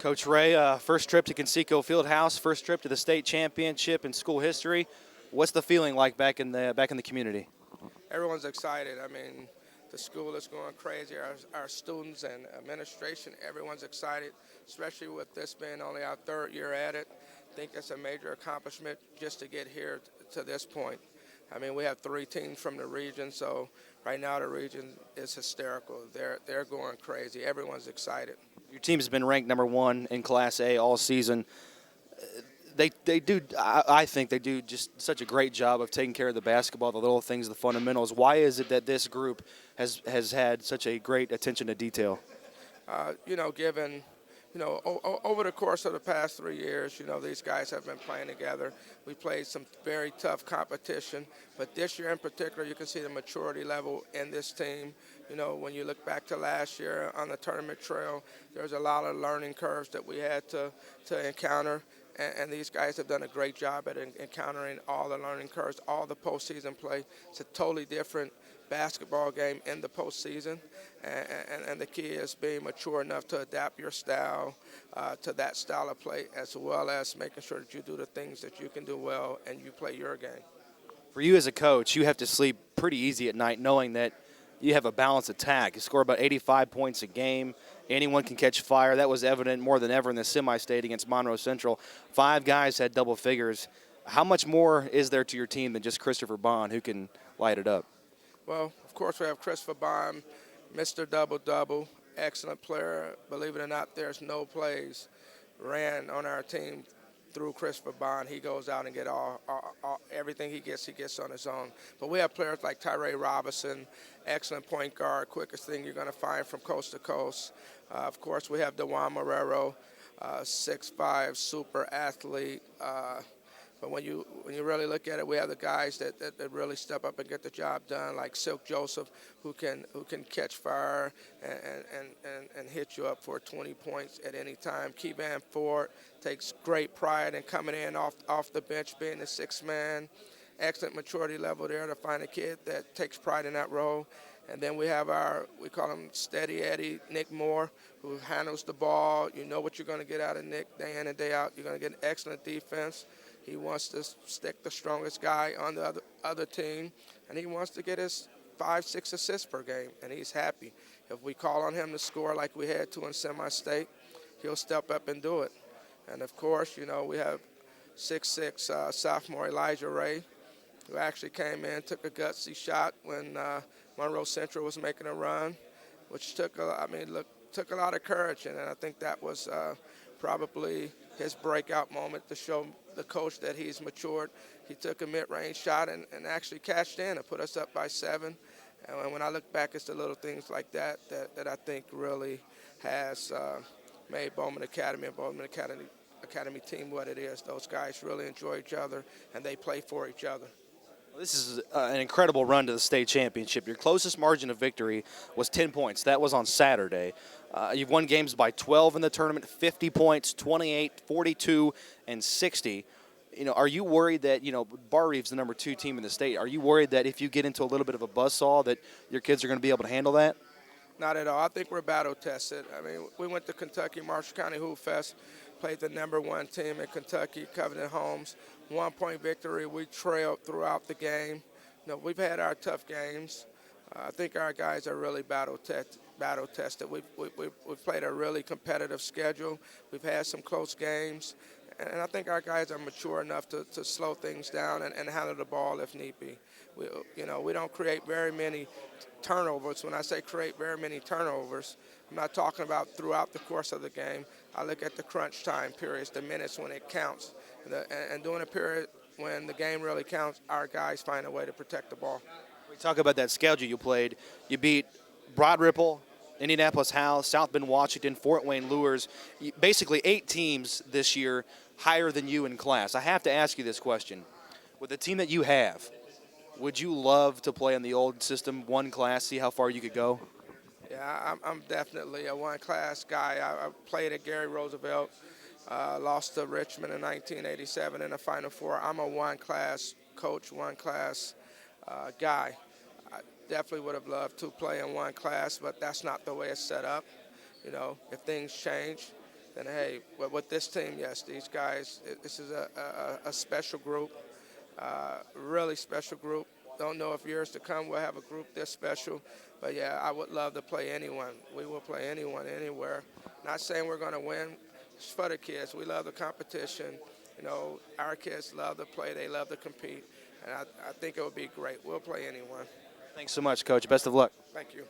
Coach Rea, first trip to Conseco Fieldhouse, first trip to the state championship in school history. What's the feeling like back in the community? Everyone's excited. I mean, the school is going crazy. Our students and administration, everyone's excited, especially with this being only our third year at it. I think it's a major accomplishment just to get here to this point. I mean, we have 3 teams from the region, so right now the region is hysterical. They're going crazy. Everyone's excited. Your team has been ranked number 1 in Class A all season. I think they do just such a great job of taking care of the basketball, the little things, the fundamentals. Why is it that this group has had such a great attention to detail? Given, over the course of the past 3 years, these guys have been playing together. We played some very tough competition, but this year in particular, you can see the maturity level in this team. When you look back to last year on the tournament trail, there's a lot of learning curves that we had to encounter. And these guys have done a great job at encountering all the learning curves, all the postseason play. It's a totally different basketball game in the postseason, and the key is being mature enough to adapt your style to that style of play, as well as making sure that you do the things that you can do well and you play your game. For you as a coach, you have to sleep pretty easy at night knowing that you have a balanced attack. You score about 85 points a game. Anyone can catch fire. That was evident more than ever in the semi-state against Monroe Central. 5 guys had double figures. How much more is there to your team than just Christopher Bond who can light it up? Well, of course, we have Christopher Bond, Mr. Double-Double, excellent player. Believe it or not, there's no plays ran on our team through Christopher Bond. He goes out and get all everything he gets on his own. But we have players like Tyree Robinson, excellent point guard, quickest thing you're going to find from coast to coast. Of course, we have DeJuan Marrero, 6'5", super athlete. But when you really look at it, we have the guys that really step up and get the job done, like Silk Joseph, who can catch fire and hit you up for 20 points at any time. Keevan Ford takes great pride in coming in off the bench, being the 6th man. Excellent maturity level there to find a kid that takes pride in that role. And then we have we call him Steady Eddie, Nick Moore, who handles the ball. You know what you're going to get out of Nick day in and day out. You're going to get an excellent defense. He wants to stick the strongest guy on the other team, and he wants to get his 5-6 assists per game, and he's happy. If we call on him to score like we had to in semi-state, he'll step up and do it. And, of course, we have 6'6" sophomore Elijah Ray, who actually came in, took a gutsy shot when Monroe Central was making a run, which took a lot of courage, and I think that was probably his breakout moment to show the coach that he's matured. He took a mid-range shot and actually cashed in and put us up by 7. And when I look back, it's the little things like that I think really has made Bowman Academy and Bowman Academy team what it is. Those guys really enjoy each other, and they play for each other. This is an incredible run to the state championship. Your closest margin of victory was 10 points. That was on Saturday. You've won games by 12 in the tournament, 50 points, 28, 42, and 60. Are you worried that, Barr-Reeve's the number 2 team in the state. Are you worried that if you get into a little bit of a buzzsaw that your kids are going to be able to handle that? Not at all. I think we're battle tested. I mean, we went to Kentucky Marshall County Hoop Fest, played the number 1 team in Kentucky, Covenant Homes. 1-point victory. We trailed throughout the game. We've had our tough games. I think our guys are really battle tested. We've played a really competitive schedule. We've had some close games, and I think our guys are mature enough to slow things down and handle the ball if need be. We don't create very many turnovers. When I say create very many turnovers, I'm not talking about throughout the course of the game. I look at the crunch time periods, the minutes when it counts. And during a period when the game really counts, our guys find a way to protect the ball. We talk about that schedule you played. You beat Broad Ripple, Indianapolis House, South Bend, Washington, Fort Wayne Lures. Basically 8 teams this year higher than you in class. I have to ask you this question. With the team that you have, would you love to play in the old system, 1 class, see how far you could go? Yeah, I'm definitely a 1-class guy. I played at Gary Roosevelt. Lost to Richmond in 1987 in the Final Four. I'm a 1-class coach, 1-class guy. I definitely would have loved to play in 1 class, but that's not the way it's set up. If things change, then hey, with this team, yes, these guys, this is a special group, really special group. Don't know if years to come we'll have a group this special, but yeah, I would love to play anyone. We will play anyone, anywhere. Not saying we're going to win. It's for the kids. We love the competition. You know, our kids love to play. They love to compete, and I think it would be great. We'll play anyone. Thanks so much, Coach. Best of luck. Thank you.